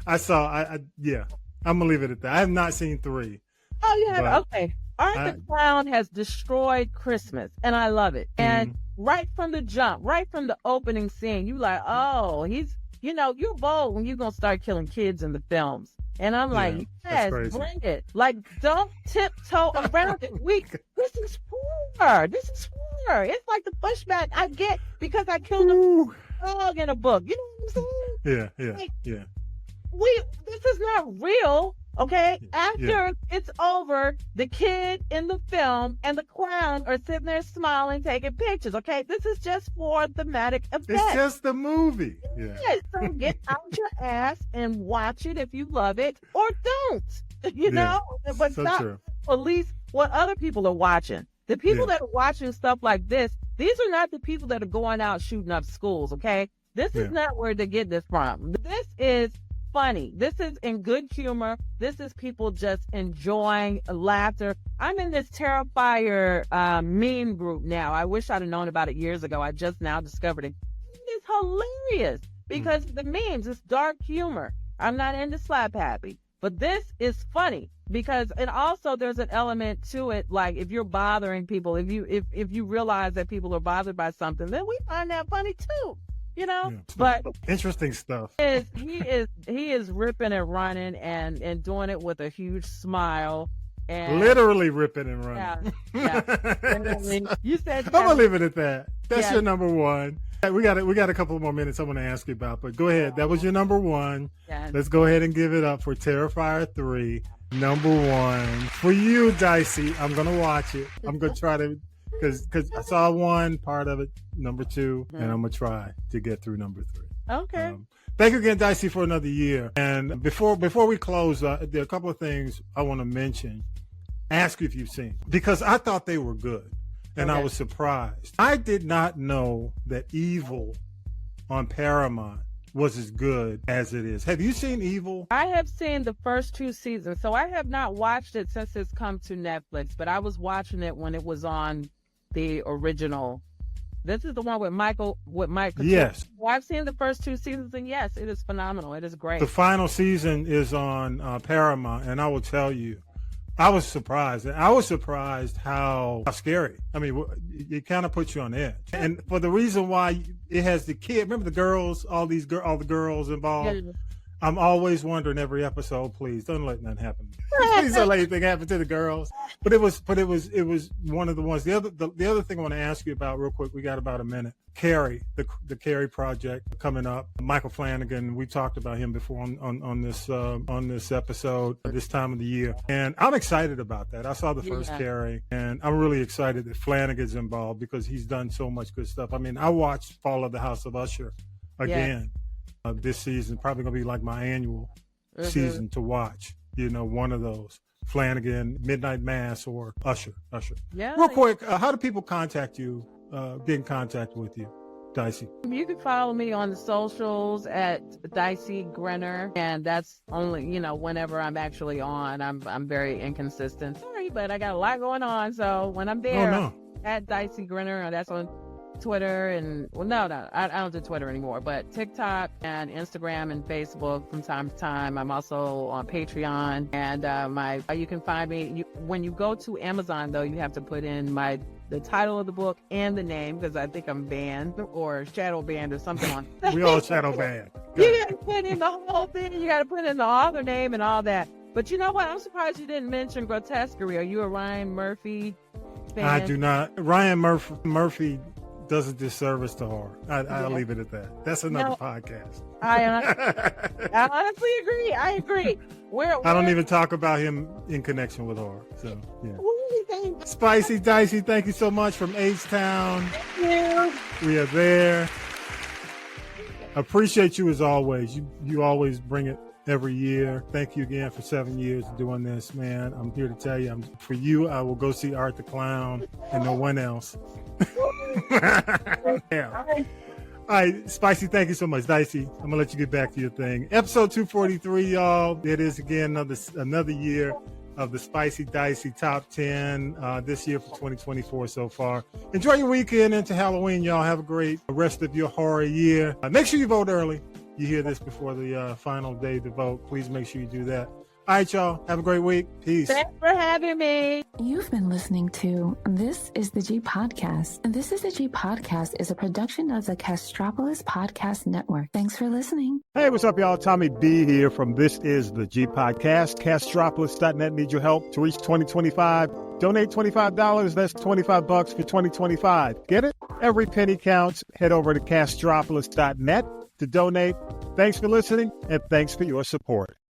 I'm going to leave it at that. I have not seen 3. Oh, you have? Okay. Art the Clown has destroyed Christmas, and I love it. And right from the jump, right from the opening scene, you like, oh, you're bold when you're going to start killing kids in the films. And I'm like, yes, bring it. Like, don't tiptoe around it. This is war. It's like the pushback I get because I killed a dog in a book. You know what I'm saying? Yeah. This is not real. Okay, after it's over, the kid in the film and the clown are sitting there smiling, taking pictures. Okay, this is just for thematic effect. It's just the movie. Yeah. So get out your ass and watch it if you love it, or don't. But so stop true. Police what other people are watching. The people that are watching stuff like this, these are not the people that are going out shooting up schools. Okay, this is not where they get this from. This is funny. This is in good humor. This is people just enjoying laughter. I'm in this Terrifier meme group now. I wish I'd have known about it years ago. I just now discovered it. It's hilarious because the memes, it's dark humor. I'm not into slap happy, but this is funny because, and also there's an element to it. Like if you're bothering people, if you realize that people are bothered by something, then we find that funny too. But interesting stuff. He is ripping and running and doing it with a huge smile. And literally ripping and running. Yeah. You said I'm gonna leave it at that. That's your number one. We got a couple more minutes I want to ask you about, but go ahead. That was your number one. Yes. Let's go ahead and give it up for Terrifier 3, number one. For you, Dicey, I'm gonna watch it. I'm gonna try to. Because I saw one part of it, number 2, and I'm going to try to get through number 3. Okay. Thank you again, Dicey, for another year. And before we close, there are a couple of things I want to mention, ask you if you've seen, because I thought they were good, and I was surprised. I did not know that Evil on Paramount was as good as it is. Have you seen Evil? I have seen the first 2 seasons, so I have not watched it since it's come to Netflix, but I was watching it when it was on the original. This is the one with Michael. Yes. Well, I've seen the first 2 seasons, and yes, it is phenomenal. It is great. The final season is on Paramount, and I will tell you, I was surprised. I was surprised how scary. I mean, it kind of puts you on edge. And for the reason why it has the kid, remember the girls, all the girls involved. I'm always wondering every episode, please don't let nothing happen. Please don't let anything happen to the girls. But it was one of the ones. The other thing I want to ask you about real quick, we got about a minute. Carrie, the Carrie project coming up. Michael Flanagan, we talked about him before on this episode, this time of the year. And I'm excited about that. I saw the first Carrie, and I'm really excited that Flanagan's involved because he's done so much good stuff. I mean, I watched Fall of the House of Usher again. This season, probably gonna be like my annual season to watch. One of those. Flanagan, Midnight Mass, or Usher. Yeah. Real quick, how do people contact you? Get in contact with you, Dicey? You can follow me on the socials at Dicey Grenor, and that's only whenever I'm actually on. I'm very inconsistent. Sorry, but I got a lot going on. So when I'm there, at Dicey Grenor, that's on Twitter and I don't do Twitter anymore, but TikTok and Instagram and Facebook from time to time. I'm also on Patreon, and you can find me. When you go to Amazon, though, you have to put in the title of the book and the name, because I think I'm banned or shadow banned or something on. We all shadow banned. You got to put in the whole thing. You got to put in the author name and all that. But you know what? I'm surprised you didn't mention Grotesquerie. Are you a Ryan Murphy fan? I do not. Ryan Murphy does a disservice to horror. I'll leave it at that. That's another podcast. I honestly agree. I agree. I don't even talk about him in connection with horror. So, yeah. Spicy Dicey, thank you so much from H-Town. Thank you. We are there. Appreciate you as always. You always bring it every year. Thank you again for 7 years of doing this, man. I'm here to tell you, for you, I will go see Art the Clown and no one else. Yeah. All right, Spicy, thank you so much. Dicey, I'm gonna let you get back to your thing. Episode 243, y'all. It is again another year of the Spicy Dicey Top 10 this year for 2024 so far. Enjoy your weekend into Halloween, y'all. Have a great rest of your horror year. Make sure you vote early. You hear this before the final day to vote. Please make sure you do that. All right, y'all. Have a great week. Peace. Thanks for having me. You've been listening to This is the G Podcast. And This is the G Podcast is a production of the Castropolis Podcast Network. Thanks for listening. Hey, what's up, y'all? Tommy B here from This is the G Podcast. Castropolis.net needs your help to reach 2025. Donate $25. That's $25 for 2025. Get it? Every penny counts. Head over to Castropolis.net to donate. Thanks for listening, and thanks for your support.